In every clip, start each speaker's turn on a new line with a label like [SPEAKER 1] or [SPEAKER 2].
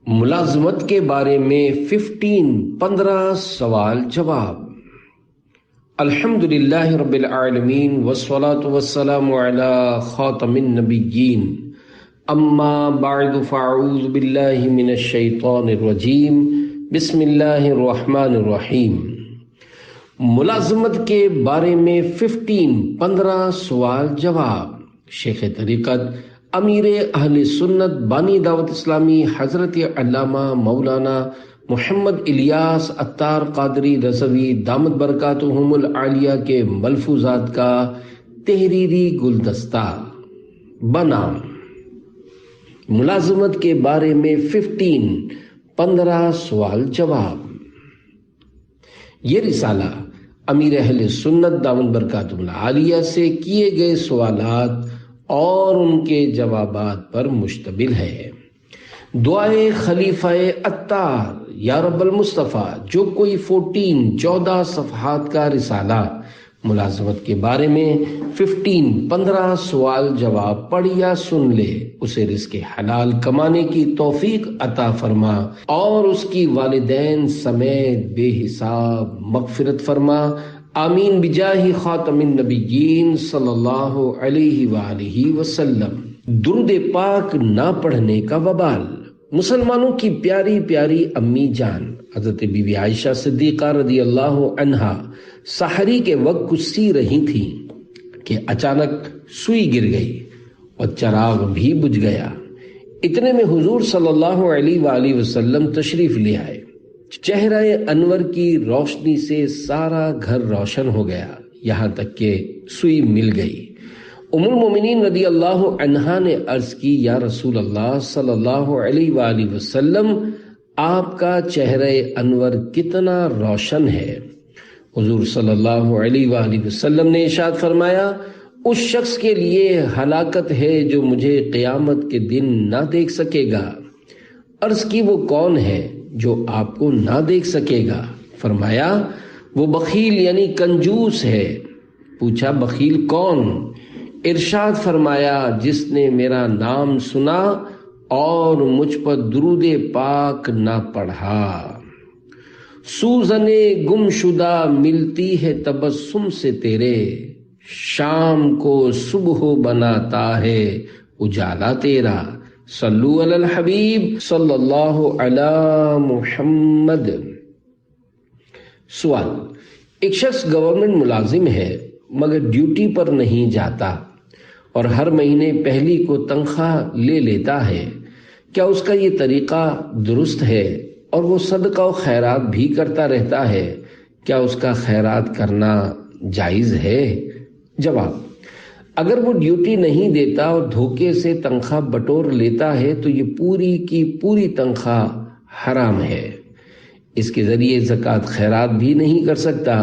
[SPEAKER 1] ملازمت کے بارے میں 15 سوال جواب۔ الحمدللہ رب العالمین والصلاة والسلام علی خاتم النبیین، اما بعد فاعوذ باللہ من الشیطان الرجیم، بسم اللہ الرحمن الرحیم۔ ملازمت کے بارے میں 15 سوال جواب۔ شیخ طریقت امیر اہل سنت بانی دعوت اسلامی حضرت علامہ مولانا محمد الیاس عطار قادری رضوی دامت برکاتہم العالیہ کے ملفوظات کا تحریری گلدستہ بنام ملازمت کے بارے میں 15 سوال جواب۔ یہ رسالہ امیر اہل سنت دامت برکاتہم العالیہ سے کیے گئے سوالات اور ان کے جوابات پر مشتمل ہے۔ دعائے خلیفہ عطار یا رب المصطفیٰ، جو کوئی 14 صفحات کا رسالہ ملازمت کے بارے میں 15 سوال جواب پڑھ یا سن لے، اسے رزق حلال کمانے کی توفیق عطا فرما اور اس کی والدین سمیت بے حساب مغفرت فرما، آمین بجاہ خاتم النبیین صلی اللہ علیہ وآلہ وسلم۔ درود پاک نہ پڑھنے کا وبال۔ مسلمانوں کی پیاری پیاری امی جان حضرت بی بی عائشہ صدیقہ رضی اللہ عنہا سحری کے وقت کچھ سی رہی تھیں کہ اچانک سوئی گر گئی اور چراغ بھی بجھ گیا۔ اتنے میں حضور صلی اللہ علیہ وآلہ وسلم تشریف لے آئے۔ چہرہ انور کی روشنی سے سارا گھر روشن ہو گیا، یہاں تک کہ سوئی مل گئی۔ ام المومنین رضی اللہ عنہا نے عرض کی، یا رسول اللہ صلی اللہ علیہ وآلہ وسلم، آپ کا چہرہ انور کتنا روشن ہے۔ حضور صلی اللہ علیہ وآلہ وسلم نے ارشاد فرمایا، اس شخص کے لیے ہلاکت ہے جو مجھے قیامت کے دن نہ دیکھ سکے گا۔ عرض کی، وہ کون ہے جو آپ کو نہ دیکھ سکے گا؟ فرمایا، وہ بخیل یعنی کنجوس ہے۔ پوچھا، بخیل کون؟ ارشاد فرمایا، جس نے میرا نام سنا اور مجھ پر درود پاک نہ پڑھا۔ سوزن گم شدہ ملتی ہے تبسم سے تیرے، شام کو صبح بناتا ہے اجالا تیرا۔ صلو علی الحبیب صلی اللہ علی محمد۔ سوال: ایک شخص گورنمنٹ ملازم ہے مگر ڈیوٹی پر نہیں جاتا اور ہر مہینے پہلی کو تنخواہ لے لیتا ہے، کیا اس کا یہ طریقہ درست ہے؟ اور وہ صدقہ و خیرات بھی کرتا رہتا ہے، کیا اس کا خیرات کرنا جائز ہے؟ جواب: اگر وہ ڈیوٹی نہیں دیتا اور دھوکے سے تنخواہ بٹور لیتا ہے تو یہ پوری کی پوری تنخواہ حرام ہے۔ اس کے ذریعے زکوٰۃ خیرات بھی نہیں کر سکتا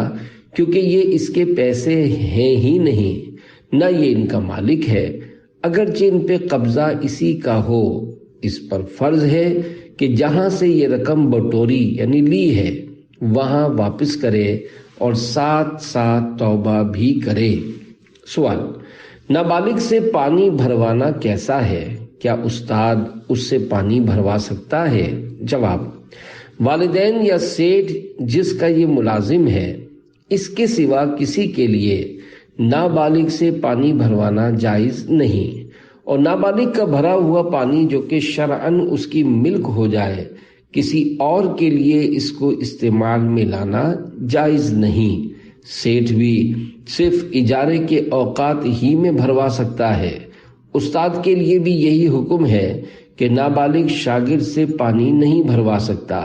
[SPEAKER 1] کیونکہ یہ اس کے پیسے ہیں ہی نہیں، نہ یہ ان کا مالک ہے۔ اگرچہ ان پہ قبضہ اسی کا ہو، اس پر فرض ہے کہ جہاں سے یہ رقم بٹوری یعنی لی ہے وہاں واپس کرے اور ساتھ ساتھ توبہ بھی کرے۔ سوال: نابالغ سے پانی بھروانا کیسا ہے؟ کیا استاد اس سے پانی بھروا سکتا ہے؟ جواب: والدین یا سیٹھ جس کا یہ ملازم ہے، اس کے سوا کسی کے لیے نابالغ سے پانی بھروانا جائز نہیں، اور نابالغ کا بھرا ہوا پانی جو کہ شرعاً اس کی ملک ہو جائے، کسی اور کے لیے اس کو استعمال میں لانا جائز نہیں۔ سیٹھ بھی صرف اجارے کے اوقات ہی میں بھروا سکتا ہے۔ استاد کے لیے بھی یہی حکم ہے کہ نابالغ شاگرد سے پانی نہیں بھروا سکتا،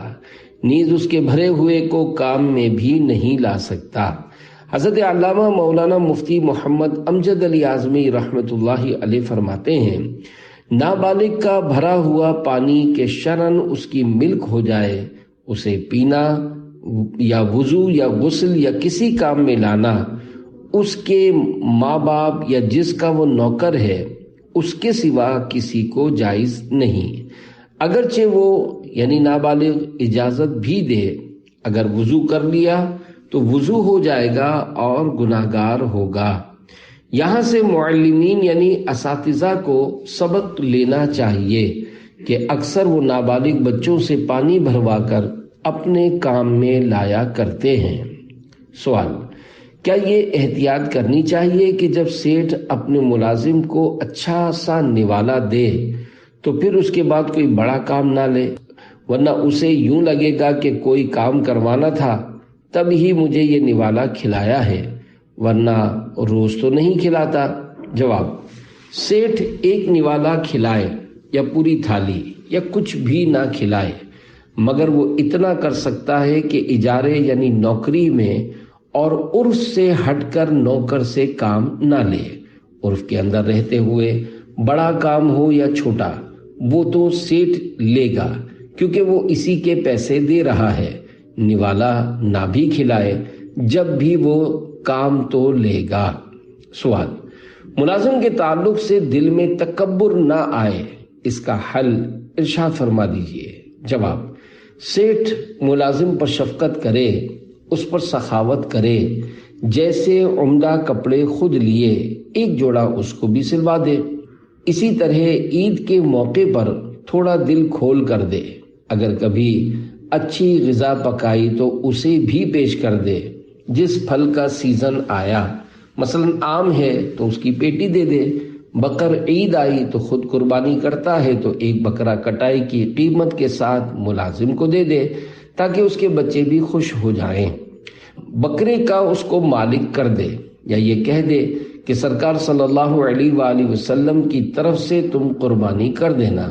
[SPEAKER 1] نیز اس کے بھرے ہوئے کو کام میں بھی نہیں لا سکتا۔ حضرت علامہ مولانا مفتی محمد امجد علی اعظمی رحمۃ اللہ علیہ فرماتے ہیں، نابالغ کا بھرا ہوا پانی کے شرعاً اس کی ملک ہو جائے، اسے پینا یا وضو یا غسل یا کسی کام میں لانا اس کے ماں باپ یا جس کا وہ نوکر ہے اس کے سوا کسی کو جائز نہیں، اگرچہ وہ یعنی نابالغ اجازت بھی دے۔ اگر وضو کر لیا تو وضو ہو جائے گا اور گناہگار ہوگا۔ یہاں سے معلمین یعنی اساتذہ کو سبق لینا چاہیے کہ اکثر وہ نابالغ بچوں سے پانی بھروا کر اپنے کام میں لایا کرتے ہیں۔ سوال: کیا یہ احتیاط کرنی چاہیے کہ جب سیٹھ اپنے ملازم کو اچھا سا نوالا دے تو پھر اس کے بعد کوئی بڑا کام نہ لے، ورنہ اسے یوں لگے گا کہ کوئی کام کروانا تھا تب ہی مجھے یہ نوالا کھلایا ہے، ورنہ روز تو نہیں کھلاتا؟ جواب: سیٹھ ایک نوالا کھلائے یا پوری تھالی یا کچھ بھی نہ کھلائے، مگر وہ اتنا کر سکتا ہے کہ اجارے یعنی نوکری میں اور عرف سے ہٹ کر نوکر سے کام نہ لے۔ عرف کے اندر رہتے ہوئے بڑا کام ہو یا چھوٹا وہ تو سیٹھ لے گا، کیونکہ وہ اسی کے پیسے دے رہا ہے۔ نوالا نہ بھی کھلائے، جب بھی وہ کام تو لے گا۔ سوال: ملازم کے تعلق سے دل میں تکبر نہ آئے، اس کا حل ارشاد فرما دیجیے۔ جواب: سیٹھ ملازم پر شفقت کرے، اس پر سخاوت کرے، جیسے عمدہ کپڑے خود لیے ایک جوڑا اس کو بھی سلوا دے۔ اسی طرح عید کے موقع پر تھوڑا دل کھول کر دے، اگر کبھی اچھی غذا پکائی تو اسے بھی پیش کر دے۔ جس پھل کا سیزن آیا، مثلا آم ہے تو اس کی پیٹی دے دے، بقر عید آئی تو خود قربانی کرتا ہے تو ایک بکرا کٹائی کی قیمت کے ساتھ ملازم کو دے دے تاکہ اس کے بچے بھی خوش ہو جائیں۔ بکرے کا اس کو مالک کر دے، یا یہ کہہ دے کہ سرکار صلی اللہ علیہ وآلہ وسلم کی طرف سے تم قربانی کر دینا۔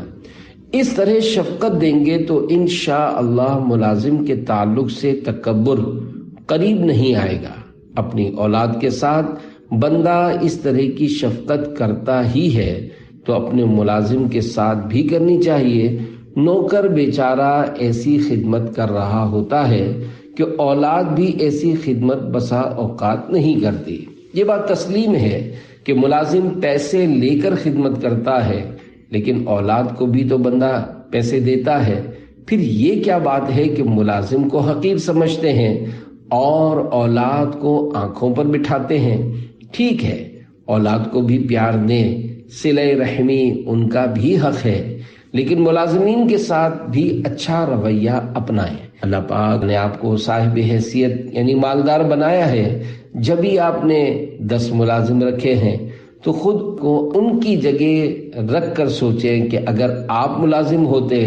[SPEAKER 1] اس طرح شفقت دیں گے تو انشاءاللہ ملازم کے تعلق سے تکبر قریب نہیں آئے گا۔ اپنی اولاد کے ساتھ بندہ اس طرح کی شفقت کرتا ہی ہے تو اپنے ملازم کے ساتھ بھی کرنی چاہیے۔ نوکر بیچارہ ایسی خدمت کر رہا ہوتا ہے کہ اولاد بھی ایسی خدمت بسا اوقات نہیں کرتی۔ یہ بات تسلیم ہے کہ ملازم پیسے لے کر خدمت کرتا ہے، لیکن اولاد کو بھی تو بندہ پیسے دیتا ہے۔ پھر یہ کیا بات ہے کہ ملازم کو حقیر سمجھتے ہیں اور اولاد کو آنکھوں پر بٹھاتے ہیں؟ ٹھیک ہے، اولاد کو بھی پیار دیں، صلہ رحمی ان کا بھی حق ہے، لیکن ملازمین کے ساتھ بھی اچھا رویہ اپنائیں۔ اللہ پاک نے آپ کو صاحب حیثیت یعنی مالدار بنایا ہے، جب ہی آپ نے 10 ملازم رکھے ہیں تو خود کو ان کی جگہ رکھ کر سوچیں کہ اگر آپ ملازم ہوتے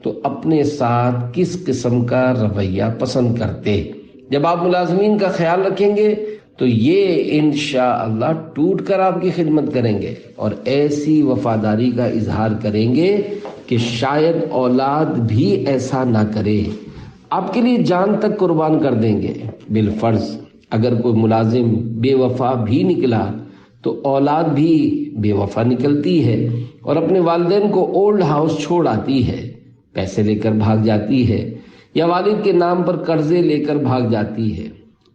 [SPEAKER 1] تو اپنے ساتھ کس قسم کا رویہ پسند کرتے۔ جب آپ ملازمین کا خیال رکھیں گے تو یہ انشاءاللہ ٹوٹ کر آپ کی خدمت کریں گے اور ایسی وفاداری کا اظہار کریں گے کہ شاید اولاد بھی ایسا نہ کرے، آپ کے لیے جان تک قربان کر دیں گے۔ بالفرض اگر کوئی ملازم بے وفا بھی نکلا تو اولاد بھی بے وفا نکلتی ہے اور اپنے والدین کو اولڈ ہاؤس چھوڑ آتی ہے، پیسے لے کر بھاگ جاتی ہے، یا والد کے نام پر قرضے لے کر بھاگ جاتی ہے۔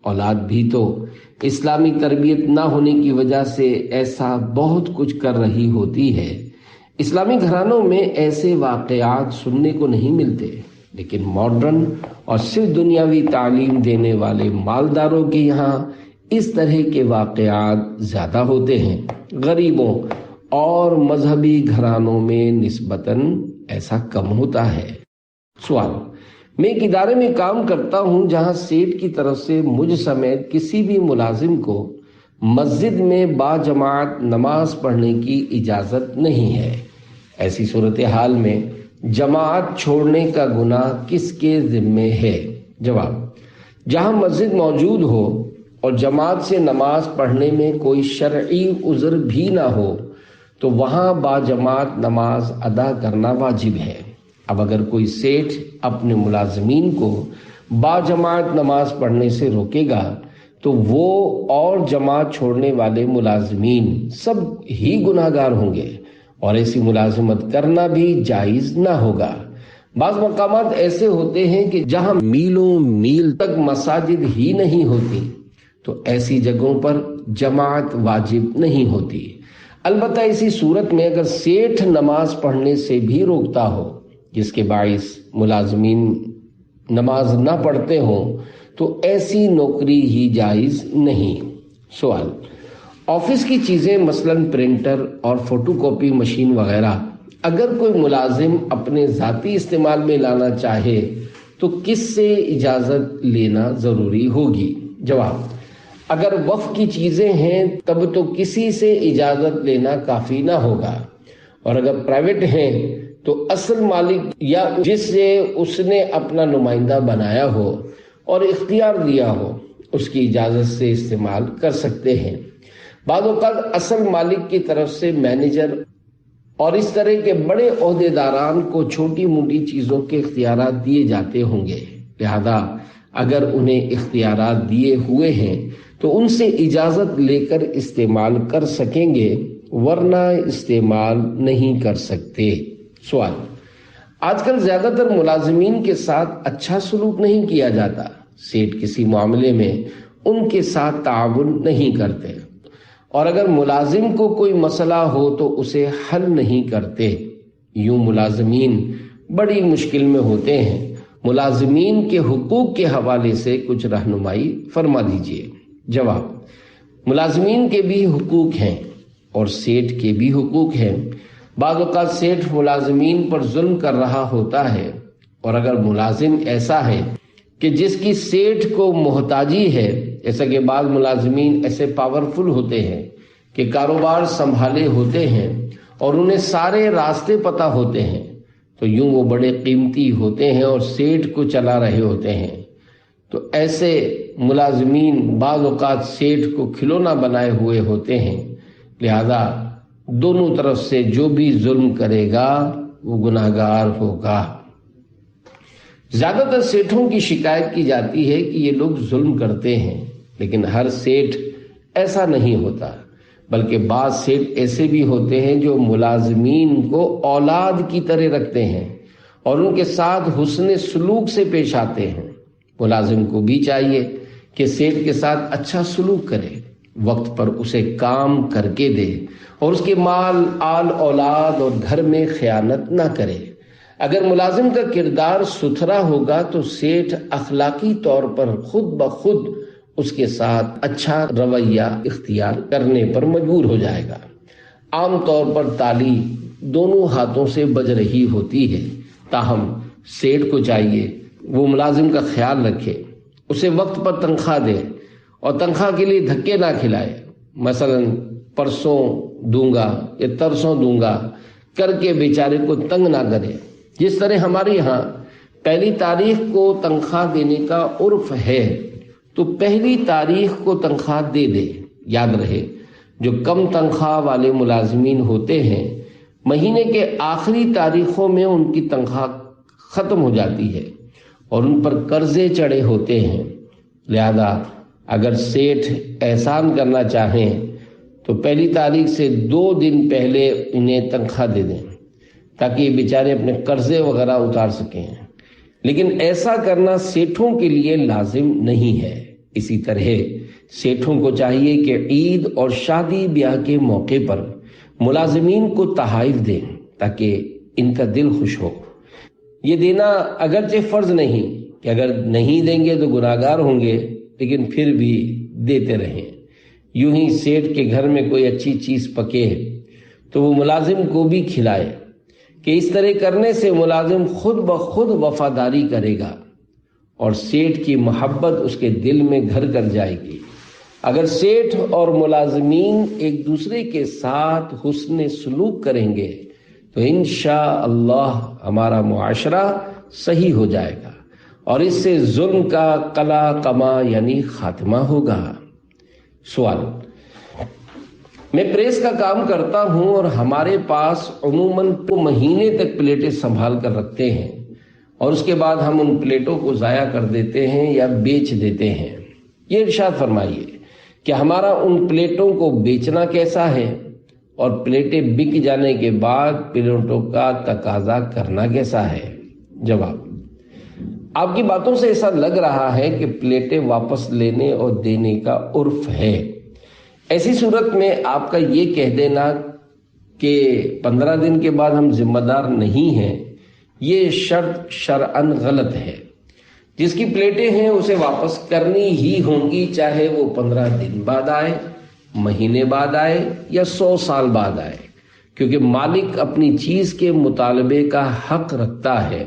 [SPEAKER 1] اولاد بھی تو اسلامی تربیت نہ ہونے کی وجہ سے ایسا بہت کچھ کر رہی ہوتی ہے۔ اسلامی گھرانوں میں ایسے واقعات سننے کو نہیں ملتے، لیکن ماڈرن اور صرف دنیاوی تعلیم دینے والے مالداروں کے یہاں اس طرح کے واقعات زیادہ ہوتے ہیں۔ غریبوں اور مذہبی گھرانوں میں نسبتاً ایسا کم ہوتا ہے۔ سوال: میں ایک ادارے میں کام کرتا ہوں جہاں سیٹ کی طرف سے مجھ سمیت کسی بھی ملازم کو مسجد میں باجماعت نماز پڑھنے کی اجازت نہیں ہے۔ ایسی صورتحال میں جماعت چھوڑنے کا گناہ کس کے ذمے ہے؟ جواب: جہاں مسجد موجود ہو اور جماعت سے نماز پڑھنے میں کوئی شرعی عذر بھی نہ ہو تو وہاں باجماعت نماز ادا کرنا واجب ہے۔ اب اگر کوئی سیٹھ اپنے ملازمین کو باجماعت نماز پڑھنے سے روکے گا تو وہ اور جماعت چھوڑنے والے ملازمین سب ہی گناہگار ہوں گے اور ایسی ملازمت کرنا بھی جائز نہ ہوگا۔ بعض مقامات ایسے ہوتے ہیں کہ جہاں میلوں میل تک مساجد ہی نہیں ہوتی تو ایسی جگہوں پر جماعت واجب نہیں ہوتی۔ البتہ اسی صورت میں اگر سیٹھ نماز پڑھنے سے بھی روکتا ہو جس کے باعث ملازمین نماز نہ پڑھتے ہوں تو ایسی نوکری ہی جائز نہیں۔ سوال: آفس کی چیزیں مثلا پرنٹر اور فوٹو کاپی مشین وغیرہ اگر کوئی ملازم اپنے ذاتی استعمال میں لانا چاہے تو کس سے اجازت لینا ضروری ہوگی؟ جواب: اگر وقف کی چیزیں ہیں تب تو کسی سے اجازت لینا کافی نہ ہوگا، اور اگر پرائیویٹ ہیں تو اصل مالک یا جس سے اس نے اپنا نمائندہ بنایا ہو اور اختیار دیا ہو اس کی اجازت سے استعمال کر سکتے ہیں۔ بعض اوقات اصل مالک کی طرف سے مینیجر اور اس طرح کے بڑے عہدیداران کو چھوٹی موٹی چیزوں کے اختیارات دیے جاتے ہوں گے، لہذا اگر انہیں اختیارات دیے ہوئے ہیں تو ان سے اجازت لے کر استعمال کر سکیں گے، ورنہ استعمال نہیں کر سکتے۔ سوال: آج کل زیادہ تر ملازمین کے ساتھ اچھا سلوک نہیں کیا جاتا، سیٹ کسی معاملے میں ان کے ساتھ تعاون نہیں کرتے، اور اگر ملازم کو کوئی مسئلہ ہو تو اسے حل نہیں کرتے، یوں ملازمین بڑی مشکل میں ہوتے ہیں۔ ملازمین کے حقوق کے حوالے سے کچھ رہنمائی فرما دیجیے۔ جواب: ملازمین کے بھی حقوق ہیں اور سیٹ کے بھی حقوق ہیں۔ بعض اوقات سیٹ ملازمین پر ظلم کر رہا ہوتا ہے، اور اگر ملازم ایسا ہے کہ جس کی سیٹ کو محتاجی ہے، جیسا کہ بعض ملازمین ایسے پاورفل ہوتے ہیں کہ کاروبار سنبھالے ہوتے ہیں اور انہیں سارے راستے پتہ ہوتے ہیں، تو یوں وہ بڑے قیمتی ہوتے ہیں اور سیٹ کو چلا رہے ہوتے ہیں، تو ایسے ملازمین بعض اوقات سیٹ کو کھلونا بنائے ہوئے ہوتے ہیں، لہذا دونوں طرف سے جو بھی ظلم کرے گا وہ گناہگار ہوگا۔ زیادہ تر سیٹوں کی شکایت کی جاتی ہے کہ یہ لوگ ظلم کرتے ہیں، لیکن ہر سیٹ ایسا نہیں ہوتا، بلکہ بعض سیٹ ایسے بھی ہوتے ہیں جو ملازمین کو اولاد کی طرح رکھتے ہیں اور ان کے ساتھ حسن سلوک سے پیش آتے ہیں۔ ملازم کو بھی چاہیے کہ سیٹ کے ساتھ اچھا سلوک کرے، وقت پر اسے کام کر کے دے اور اس کے مال، آل اولاد اور گھر میں خیانت نہ کرے۔ اگر ملازم کا کردار ستھرا ہوگا تو سیٹ اخلاقی طور پر خود بخود اس کے ساتھ اچھا رویہ اختیار کرنے پر مجبور ہو جائے گا۔ عام طور پر تالی دونوں ہاتھوں سے بج رہی ہوتی ہے، تاہم سیٹ کو چاہیے وہ ملازم کا خیال رکھے، اسے وقت پر تنخواہ دے اور تنخواہ کے لیے دھکے نہ کھلائے، مثلا پرسوں دوں گا یا ترسوں دوں گا کر کے بیچارے کو تنگ نہ کرے۔ جس طرح ہمارے یہاں پہلی تاریخ کو تنخواہ دینے کا عرف ہے تو پہلی تاریخ کو تنخواہ دے دے۔ یاد رہے، جو کم تنخواہ والے ملازمین ہوتے ہیں مہینے کے آخری تاریخوں میں ان کی تنخواہ ختم ہو جاتی ہے اور ان پر قرضے چڑھے ہوتے ہیں، لہذا اگر سیٹھ احسان کرنا چاہیں تو پہلی تاریخ سے 2 دن پہلے انہیں تنخواہ دے دیں تاکہ یہ بیچارے اپنے قرضے وغیرہ اتار سکیں، لیکن ایسا کرنا سیٹھوں کے لیے لازم نہیں ہے۔ اسی طرح سیٹھوں کو چاہیے کہ عید اور شادی بیاہ کے موقع پر ملازمین کو تحائف دیں تاکہ ان کا دل خوش ہو۔ یہ دینا اگرچہ فرض نہیں کہ اگر نہیں دیں گے تو گناہگار ہوں گے، لیکن پھر بھی دیتے رہیں۔ یوں ہی سیٹ کے گھر میں کوئی اچھی چیز پکے تو وہ ملازم کو بھی کھلائے، کہ اس طرح کرنے سے ملازم خود بخود وفاداری کرے گا اور سیٹ کی محبت اس کے دل میں گھر کر جائے گی۔ اگر سیٹ اور ملازمین ایک دوسرے کے ساتھ حسن سلوک کریں گے تو انشاءاللہ ہمارا معاشرہ صحیح ہو جائے گا اور اس سے ظلم کا قلع قما یعنی خاتمہ ہوگا۔ سوال: میں پریس کا کام کرتا ہوں اور ہمارے پاس عموماً مہینے تک پلیٹیں سنبھال کر رکھتے ہیں اور اس کے بعد ہم ان پلیٹوں کو ضائع کر دیتے ہیں یا بیچ دیتے ہیں۔ یہ ارشاد فرمائیے کہ ہمارا ان پلیٹوں کو بیچنا کیسا ہے اور پلیٹیں بک جانے کے بعد پلیٹوں کا تقاضا کرنا کیسا ہے؟ جواب: آپ کی باتوں سے ایسا لگ رہا ہے کہ پلیٹیں واپس لینے اور دینے کا عرف ہے۔ ایسی صورت میں آپ کا یہ کہہ دینا کہ 15 دن کے بعد ہم ذمہ دار نہیں ہیں، یہ شرط شرعاً غلط ہے۔ جس کی پلیٹیں ہیں اسے واپس کرنی ہی ہوں گی، چاہے وہ 15 دن بعد آئے، مہینے بعد آئے یا 100 سال بعد آئے، کیونکہ مالک اپنی چیز کے مطالبے کا حق رکھتا ہے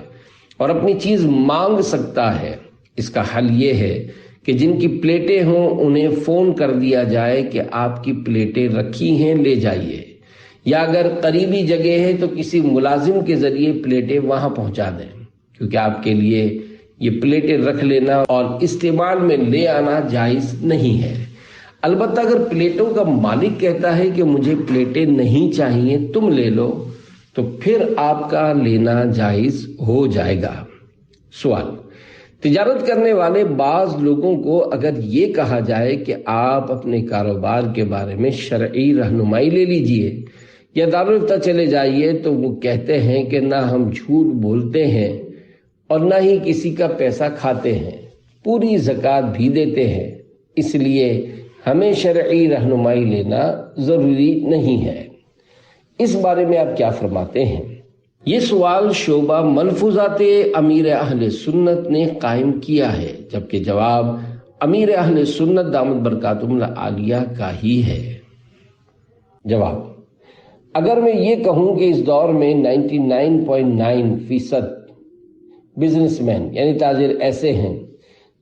[SPEAKER 1] اور اپنی چیز مانگ سکتا ہے۔ اس کا حل یہ ہے کہ جن کی پلیٹیں ہوں انہیں فون کر دیا جائے کہ آپ کی پلیٹیں رکھی ہیں، لے جائیے، یا اگر قریبی جگہ ہے تو کسی ملازم کے ذریعے پلیٹیں وہاں پہنچا دیں، کیونکہ آپ کے لیے یہ پلیٹیں رکھ لینا اور استعمال میں لے آنا جائز نہیں ہے۔ البتہ اگر پلیٹوں کا مالک کہتا ہے کہ مجھے پلیٹیں نہیں چاہیے، تم لے لو، تو پھر آپ کا لینا جائز ہو جائے گا۔ سوال: تجارت کرنے والے بعض لوگوں کو اگر یہ کہا جائے کہ آپ اپنے کاروبار کے بارے میں شرعی رہنمائی لے لیجئے یا دارالفتہ چلے جائیے، تو وہ کہتے ہیں کہ نہ ہم جھوٹ بولتے ہیں اور نہ ہی کسی کا پیسہ کھاتے ہیں، پوری زکوٰۃ بھی دیتے ہیں، اس لیے ہمیں شرعی رہنمائی لینا ضروری نہیں ہے۔ اس بارے میں آپ کیا فرماتے ہیں؟ یہ سوال شعبہ ملفوظات امیر اہل سنت نے قائم کیا ہے، جبکہ جواب امیر اہل سنت دامت برکاتہم العالیہ کا ہی ہے۔ جواب: اگر میں یہ کہوں کہ اس دور میں 99.9% بزنس مین یعنی تاجر ایسے ہیں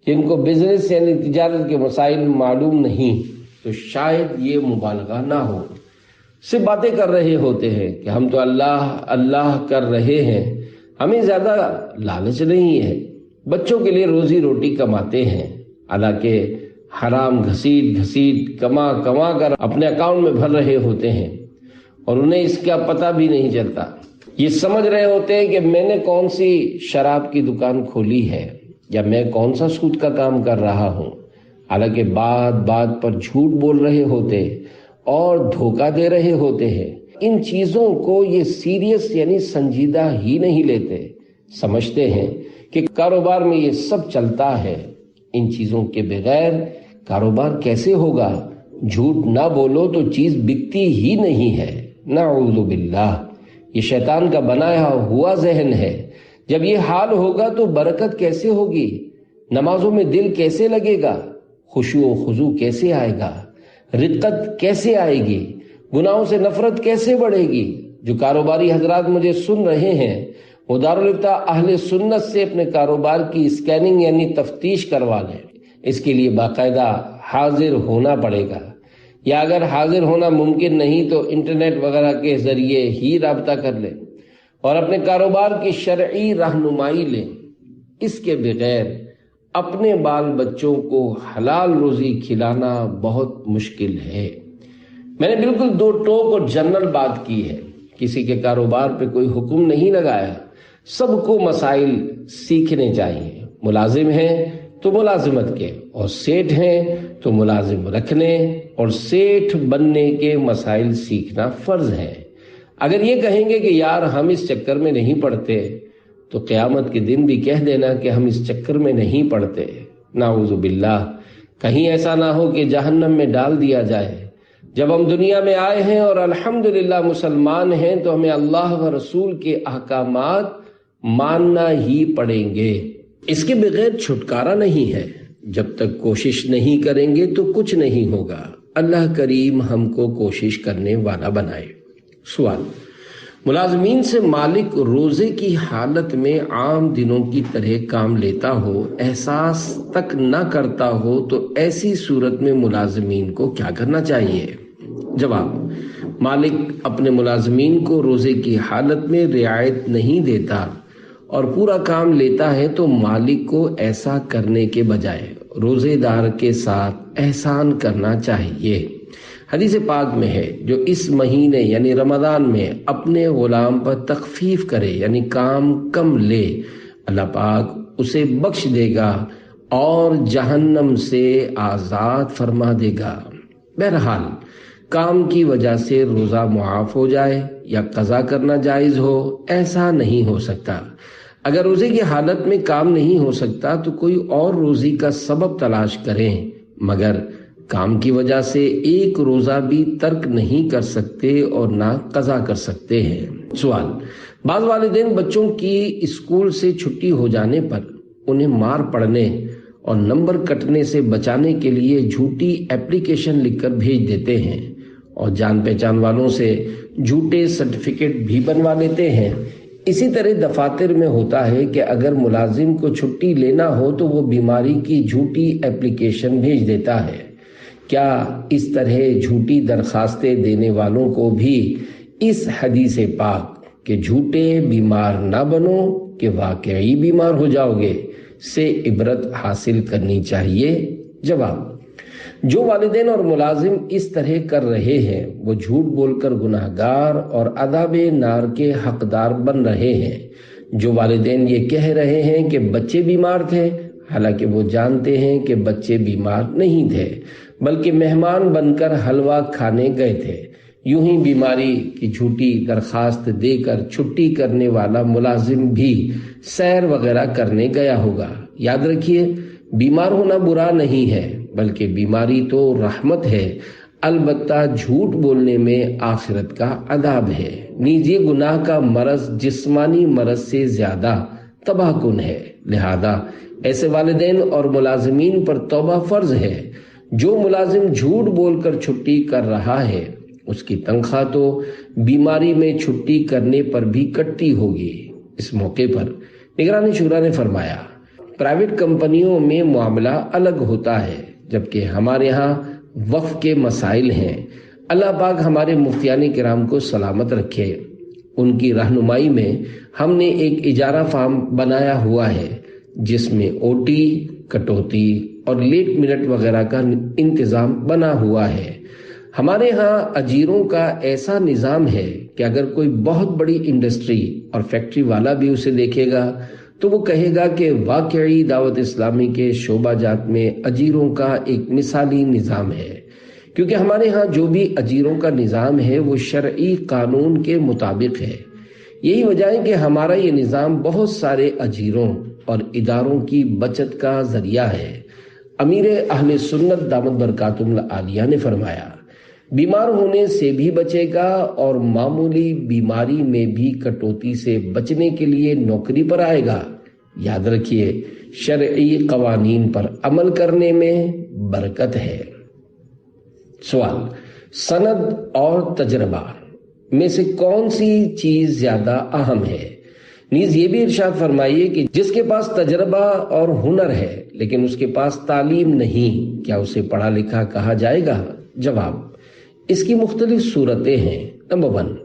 [SPEAKER 1] جن کو بزنس یعنی تجارت کے مسائل معلوم نہیں، تو شاید یہ مبالغہ نہ ہو۔ صرف باتیں کر رہے ہوتے ہیں کہ ہم تو اللہ اللہ کر رہے ہیں، ہمیں زیادہ لالچ نہیں ہے، بچوں کے لیے روزی روٹی کماتے ہیں، حالانکہ حرام گھسیٹ گھسیٹ کما کما کر اپنے اکاؤنٹ میں بھر رہے ہوتے ہیں اور انہیں اس کا پتہ بھی نہیں چلتا۔ یہ سمجھ رہے ہوتے ہیں کہ میں نے کون سی شراب کی دکان کھولی ہے یا میں کون سا سود کا کام کر رہا ہوں، حالانکہ بات بات پر جھوٹ بول رہے ہوتے اور دھوکہ دے رہے ہوتے ہیں۔ ان چیزوں کو یہ سیریس یعنی سنجیدہ ہی نہیں لیتے، سمجھتے ہیں کہ کاروبار میں یہ سب چلتا ہے، ان چیزوں کے بغیر کاروبار کیسے ہوگا؟ جھوٹ نہ بولو تو چیز بکتی ہی نہیں ہے۔ نعوذ باللہ، یہ شیطان کا بنایا ہوا ذہن ہے۔ جب یہ حال ہوگا تو برکت کیسے ہوگی؟ نمازوں میں دل کیسے لگے گا؟ خشوع و خضوع کیسے آئے گا؟ رقت کیسے آئے گی؟ گناہوں سے نفرت کیسے بڑھے گی؟ جو کاروباری حضرات مجھے سن رہے ہیں وہ دارالفتہ اہل سنت سے اپنے کاروبار کی اسکیننگ یعنی تفتیش کروا لیں۔ اس کے لیے باقاعدہ حاضر ہونا پڑے گا، یا اگر حاضر ہونا ممکن نہیں تو انٹرنیٹ وغیرہ کے ذریعے ہی رابطہ کر لیں اور اپنے کاروبار کی شرعی رہنمائی لیں۔ اس کے بغیر اپنے بال بچوں کو حلال روزی کھلانا بہت مشکل ہے۔ میں نے بالکل دو ٹوک اور جنرل بات کی ہے، کسی کے کاروبار پہ کوئی حکم نہیں لگایا، سب کو مسائل سیکھنے چاہیے۔ ملازم ہیں تو ملازمت کے، اور سیٹھ ہیں تو ملازم رکھنے اور سیٹھ بننے کے مسائل سیکھنا فرض ہے۔ اگر یہ کہیں گے کہ یار ہم اس چکر میں نہیں پڑتے، تو قیامت کے دن بھی کہہ دینا کہ ہم اس چکر میں نہیں پڑتے۔ نعوذ باللہ، کہیں ایسا نہ ہو کہ جہنم میں ڈال دیا جائے۔ جب ہم دنیا میں آئے ہیں اور الحمدللہ مسلمان ہیں تو ہمیں اللہ و رسول کے احکامات ماننا ہی پڑیں گے، اس کے بغیر چھٹکارا نہیں ہے۔ جب تک کوشش نہیں کریں گے تو کچھ نہیں ہوگا۔ اللہ کریم ہم کو کوشش کرنے والا بنائے۔ سوال: ملازمین سے مالک روزے کی حالت میں عام دنوں کی طرح کام لیتا ہو، احساس تک نہ کرتا ہو، تو ایسی صورت میں ملازمین کو کیا کرنا چاہیے؟ جواب: مالک اپنے ملازمین کو روزے کی حالت میں رعایت نہیں دیتا اور پورا کام لیتا ہے تو مالک کو ایسا کرنے کے بجائے روزے دار کے ساتھ احسان کرنا چاہیے۔ حدیث پاک میں ہے، جو اس مہینے یعنی رمضان میں اپنے غلام پر تخفیف کرے یعنی کام کم لے، اللہ پاک اسے بخش دے گا اور جہنم سے آزاد فرما دے گا۔ بہرحال کام کی وجہ سے روزہ معاف ہو جائے یا قضا کرنا جائز ہو، ایسا نہیں ہو سکتا۔ اگر روزے کی حالت میں کام نہیں ہو سکتا تو کوئی اور روزی کا سبب تلاش کریں، مگر کام کی وجہ سے ایک روزہ بھی ترک نہیں کر سکتے اور نہ قضا کر سکتے ہیں۔ سوال: بعض والدین بچوں کی اسکول سے چھٹی ہو جانے پر انہیں مار پڑنے اور نمبر کٹنے سے بچانے کے لیے جھوٹی اپلیکیشن لکھ کر بھیج دیتے ہیں اور جان پہچان والوں سے جھوٹے سرٹیفکیٹ بھی بنوا لیتے ہیں۔ اسی طرح دفاتر میں ہوتا ہے کہ اگر ملازم کو چھٹی لینا ہو تو وہ بیماری کی جھوٹی ایپلیکیشن بھیج دیتا ہے۔ کیا اس طرح جھوٹی درخواستیں دینے والوں کو بھی اس حدیث پاک کہ جھوٹے بیمار نہ بنو کہ واقعی بیمار ہو جاؤ گے سے عبرت حاصل کرنی چاہیے؟ جواب: جو والدین اور ملازم اس طرح کر رہے ہیں وہ جھوٹ بول کر گناہگار اور عذاب نار کے حقدار بن رہے ہیں۔ جو والدین یہ کہہ رہے ہیں کہ بچے بیمار تھے، حالانکہ وہ جانتے ہیں کہ بچے بیمار نہیں تھے بلکہ مہمان بن کر حلوہ کھانے گئے تھے، یوں ہی بیماری کی جھوٹی درخواست دے کر چھٹی کرنے والا ملازم بھی سیر وغیرہ کرنے گیا ہوگا۔ یاد رکھیے، بیمار ہونا برا نہیں ہے بلکہ بیماری تو رحمت ہے، البتہ جھوٹ بولنے میں آخرت کا عذاب ہے۔ نیز یہ گناہ کا مرض جسمانی مرض سے زیادہ تباہ کن ہے، لہذا ایسے والدین اور ملازمین پر توبہ فرض ہے۔ جو ملازم جھوٹ بول کر چھٹی کر رہا ہے اس کی تنخواہ تو بیماری میں چھٹی کرنے پر بھی کٹتی ہوگی۔ اس موقع پر نگرانی شورا نے فرمایا، پرائیویٹ کمپنیوں میں معاملہ الگ ہوتا ہے جبکہ ہمارے ہاں وقف کے مسائل ہیں۔ اللہ پاک ہمارے مفتیان کرام کو سلامت رکھے۔ ان کی رہنمائی میں ہم نے ایک اجارہ فارم بنایا ہوا ہے جس میں اوٹی، کٹوتی اور لیٹ منٹ وغیرہ کا انتظام بنا ہوا ہے۔ ہمارے ہاں اجیروں کا ایسا نظام ہے کہ اگر کوئی بہت بڑی انڈسٹری اور فیکٹری والا بھی اسے دیکھے گا تو وہ کہے گا کہ واقعی دعوت اسلامی کے شعبہ جات میں اجیروں کا ایک مثالی نظام ہے، کیونکہ ہمارے ہاں جو بھی اجیروں کا نظام ہے وہ شرعی قانون کے مطابق ہے۔ یہی وجہ ہے کہ ہمارا یہ نظام بہت سارے اجیروں اور اداروں کی بچت کا ذریعہ ہے۔ امیر اہل سنت دامت برکاتہم العالیہ نے فرمایا، بیمار ہونے سے بھی بچے گا اور معمولی بیماری میں بھی کٹوتی سے بچنے کے لیے نوکری پر آئے گا۔ یاد رکھیے، شرعی قوانین پر عمل کرنے میں برکت ہے۔ سوال: سند اور تجربہ میں سے کون سی چیز زیادہ اہم ہے؟ نیز یہ بھی ارشاد فرمائیے کہ جس کے پاس تجربہ اور ہنر ہے لیکن اس کے پاس تعلیم نہیں، کیا اسے پڑھا لکھا کہا جائے گا؟ جواب: اس کی مختلف صورتیں ہیں۔ نمبر 1،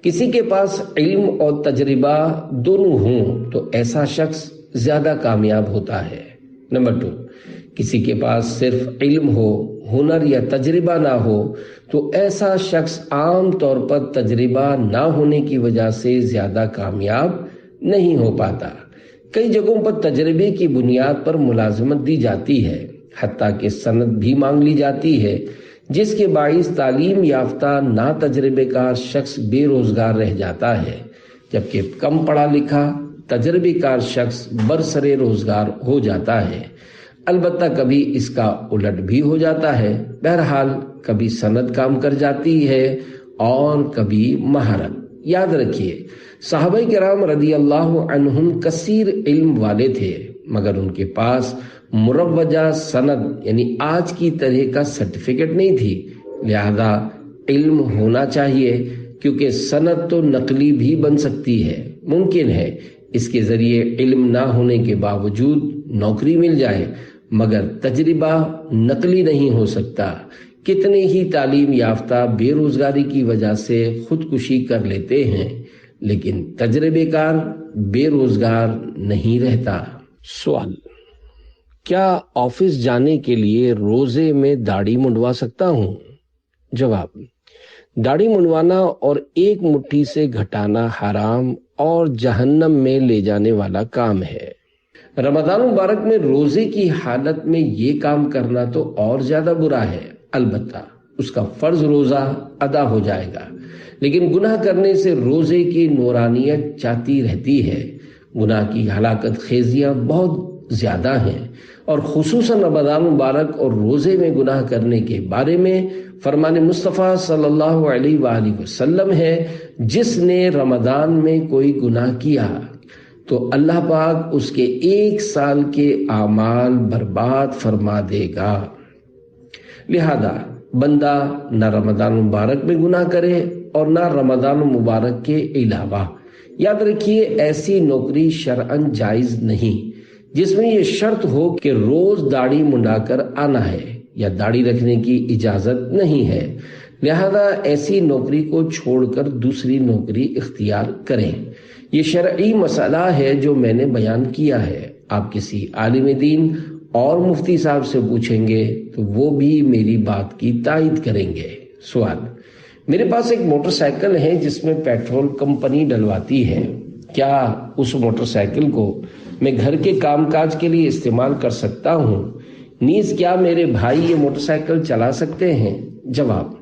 [SPEAKER 1] کسی کے پاس علم اور تجربہ دونوں ہوں تو ایسا شخص زیادہ کامیاب ہوتا ہے۔ نمبر 2، کسی کے پاس صرف علم ہو، ہنر یا تجربہ نہ ہو تو ایسا شخص عام طور پر تجربہ نہ ہونے کی وجہ سے زیادہ کامیاب نہیں ہو پاتا۔ کئی جگہوں پر تجربے کی بنیاد پر ملازمت دی جاتی ہے، حتیٰ کہ سند بھی مانگ لی جاتی ہے، جس کے باعث تعلیم یافتہ نا تجربے کار شخص بے روزگار رہ جاتا ہے، جبکہ کم پڑھا لکھا تجربے کار شخص برسرے روزگار ہو جاتا ہے۔ البتہ کبھی اس کا الٹ بھی ہو جاتا ہے۔ بہرحال کبھی سند کام کر جاتی ہے اور کبھی مہارت۔ یاد رکھیے، صحابہ کرام رضی اللہ عنہم کثیر علم والے تھے مگر ان کے پاس مروجہ سند یعنی آج کی طرح کا سرٹیفکیٹ نہیں تھی، لہذا علم ہونا چاہیے کیونکہ سند تو نقلی بھی بن سکتی ہے۔ ممکن ہے اس کے ذریعے علم نہ ہونے کے باوجود نوکری مل جائے مگر تجربہ نقلی نہیں ہو سکتا۔ کتنے ہی تعلیم یافتہ بے روزگاری کی وجہ سے خودکشی کر لیتے ہیں لیکن تجربے کار بے روزگار نہیں رہتا۔ سوال: کیا آفس جانے کے لیے روزے میں داڑھی منڈوا سکتا ہوں؟ جواب: داڑھی منڈوانا اور ایک مٹھی سے گھٹانا حرام اور جہنم میں لے جانے والا کام ہے۔ رمضان مبارک میں روزے کی حالت میں یہ کام کرنا تو اور زیادہ برا ہے۔ البتہ اس کا فرض روزہ ادا ہو جائے گا، لیکن گناہ کرنے سے روزے کی نورانیت جاتی رہتی ہے۔ گناہ کی ہلاکت خیزیاں بہت زیادہ ہیں اور خصوصاً رمضان مبارک اور روزے میں گناہ کرنے کے بارے میں فرمان مصطفیٰ صلی اللہ علیہ وآلہ وسلم ہے، جس نے رمضان میں کوئی گناہ کیا تو اللہ پاک اس کے 1 سال کے اعمال برباد فرما دے گا۔ لہذا بندہ نہ رمضان مبارک میں گناہ کرے اور نہ رمضان مبارک کے علاوہ۔ یاد رکھیے ایسی نوکری شرعاً جائز نہیں جس میں یہ شرط ہو کہ روز داڑھی منڈا کر آنا ہے یا داڑھی رکھنے کی اجازت نہیں ہے، لہذا ایسی نوکری کو چھوڑ کر دوسری نوکری اختیار کریں۔ یہ شرعی مسئلہ ہے جو میں نے بیان کیا ہے، آپ کسی عالم دین اور مفتی صاحب سے پوچھیں گے تو وہ بھی میری بات کی تائید کریں گے۔ سوال: میرے پاس ایک موٹر سائیکل ہے جس میں پیٹرول کمپنی ڈلواتی ہے، کیا اس موٹر سائیکل کو میں گھر کے کام کاج کے لیے استعمال کر سکتا ہوں؟ نیز کیا میرے بھائی یہ موٹر سائیکل چلا سکتے ہیں؟ جواب: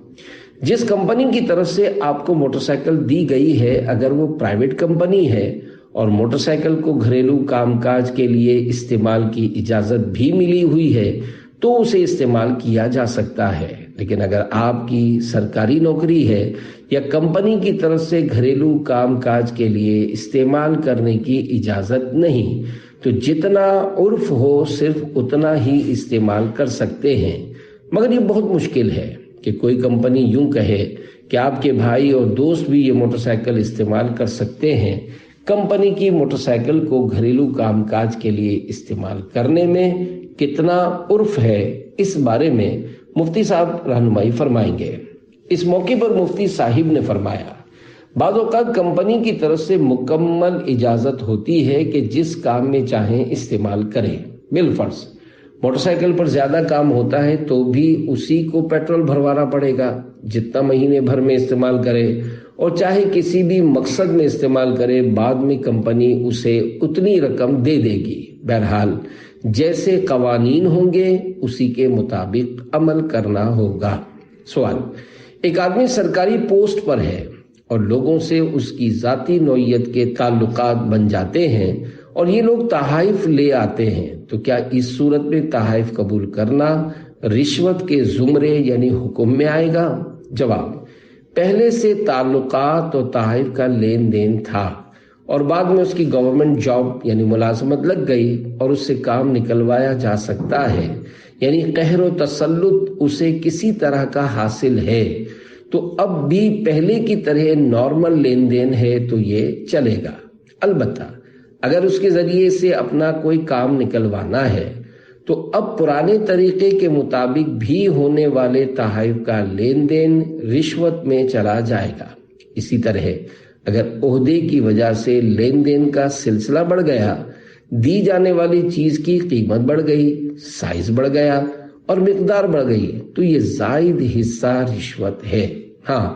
[SPEAKER 1] جس کمپنی کی طرف سے آپ کو موٹر سائیکل دی گئی ہے اگر وہ پرائیویٹ کمپنی ہے اور موٹر سائیکل کو گھریلو کام کاج کے لیے استعمال کی اجازت بھی ملی ہوئی ہے تو اسے استعمال کیا جا سکتا ہے، لیکن اگر آپ کی سرکاری نوکری ہے یا کمپنی کی طرف سے گھریلو کام کاج کے لیے استعمال کرنے کی اجازت نہیں تو جتنا عرف ہو صرف اتنا ہی استعمال کر سکتے ہیں۔ مگر یہ بہت مشکل ہے کہ کوئی کمپنی یوں کہے کہ آپ کے بھائی اور دوست بھی یہ موٹر سائیکل استعمال کر سکتے ہیں۔ کمپنی کی موٹر سائیکل کو گھریلو کام کاج کے لیے استعمال کرنے میں کتنا عرف ہے، اس بارے میں مفتی صاحب رہنمائی فرمائیں گے۔ اس موقع پر مفتی صاحب نے فرمایا، بعض اوقات کمپنی کی طرف سے مکمل اجازت ہوتی ہے کہ جس کام میں چاہیں استعمال کریں۔ بالفرض موٹر سائیکل پر زیادہ کام ہوتا ہے تو بھی اسی کو پیٹرول بھروانا پڑے گا جتنا مہینے بھر میں استعمال کرے، اور چاہے کسی بھی مقصد میں استعمال کرے بعد میں کمپنی اسے اتنی رقم دے دے گی۔ بہرحال جیسے قوانین ہوں گے اسی کے مطابق عمل کرنا ہوگا۔ سوال: ایک آدمی سرکاری پوسٹ پر ہے اور لوگوں سے اس کی ذاتی نوعیت کے تعلقات بن جاتے ہیں اور یہ لوگ تحائف لے آتے ہیں تو کیا اس صورت میں تحائف قبول کرنا رشوت کے زمرے یعنی حکم میں آئے گا؟ جواب: پہلے سے تعلقات اور تحائف کا لین دین تھا اور بعد میں اس کی گورنمنٹ جاب یعنی ملازمت لگ گئی اور اس سے کام نکلوایا جا سکتا ہے، یعنی قہر و تسلط اسے کسی طرح کا حاصل ہے تو اب بھی پہلے کی طرح نارمل لین دین ہے تو یہ چلے گا۔ البتہ اگر اس کے ذریعے سے اپنا کوئی کام نکلوانا ہے تو اب پرانے طریقے کے مطابق بھی ہونے والے تحائف کا لین دین رشوت میں چلا جائے گا۔ اسی طرح اگر عہدے کی وجہ سے لین دین کا سلسلہ بڑھ گیا، دی جانے والی چیز کی قیمت بڑھ گئی، سائز بڑھ گیا اور مقدار بڑھ گئی تو یہ زائد حصہ رشوت ہے۔ ہاں،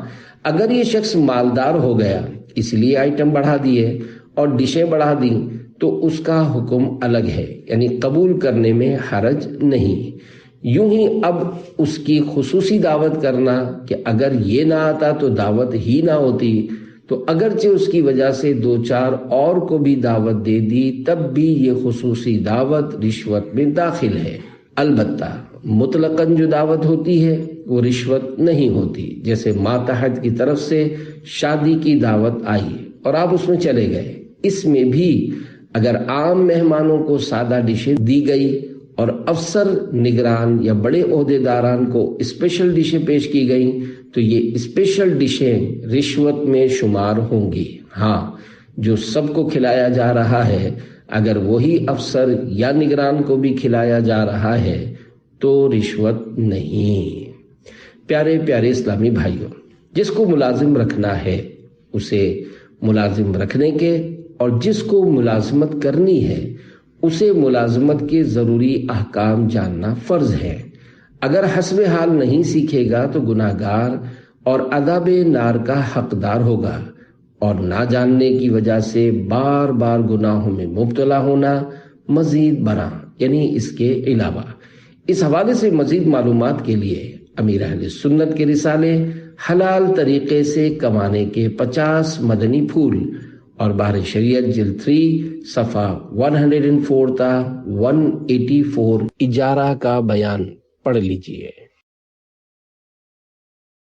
[SPEAKER 1] اگر یہ شخص مالدار ہو گیا اس لیے آئٹم بڑھا دیے اور ڈشیں بڑھا دیں تو اس کا حکم الگ ہے، یعنی قبول کرنے میں حرج نہیں۔ یوں ہی اب اس کی خصوصی دعوت کرنا کہ اگر یہ نہ آتا تو دعوت ہی نہ ہوتی، تو اگرچہ اس کی وجہ سے دو چار اور کو بھی دعوت دے دی تب بھی یہ خصوصی دعوت رشوت میں داخل ہے۔ البتہ مطلقاً جو دعوت ہوتی ہے وہ رشوت نہیں ہوتی، جیسے ماتحت کی طرف سے شادی کی دعوت آئی اور آپ اس میں چلے گئے، اس میں بھی اگر عام مہمانوں کو سادہ ڈشیں دی گئی اور افسر نگران یا بڑے عہدے داران کو اسپیشل ڈشیں پیش کی گئیں تو یہ اسپیشل ڈشیں رشوت میں شمار ہوں گی۔ ہاں، جو سب کو کھلایا جا رہا ہے اگر وہی افسر یا نگران کو بھی کھلایا جا رہا ہے تو رشوت نہیں۔ پیارے پیارے اسلامی بھائیوں، جس کو ملازم رکھنا ہے اسے ملازم رکھنے کے اور جس کو ملازمت کرنی ہے اسے ملازمت کے ضروری احکام جاننا فرض ہے۔ اگر حسب حال نہیں سیکھے گا تو گناہگار اور عذاب نار کا حقدار ہوگا، اور نہ جاننے کی وجہ سے بار بار گناہوں میں مبتلا ہونا مزید برا، یعنی اس کے علاوہ۔ اس حوالے سے مزید معلومات کے لیے امیر اہل سنت کے رسالے حلال طریقے سے کمانے کے 50 مدنی پھول اور بحر شریعت جلد 3 صفحہ 104 تا 184 اجارہ کا بیان پڑھ لیجئے۔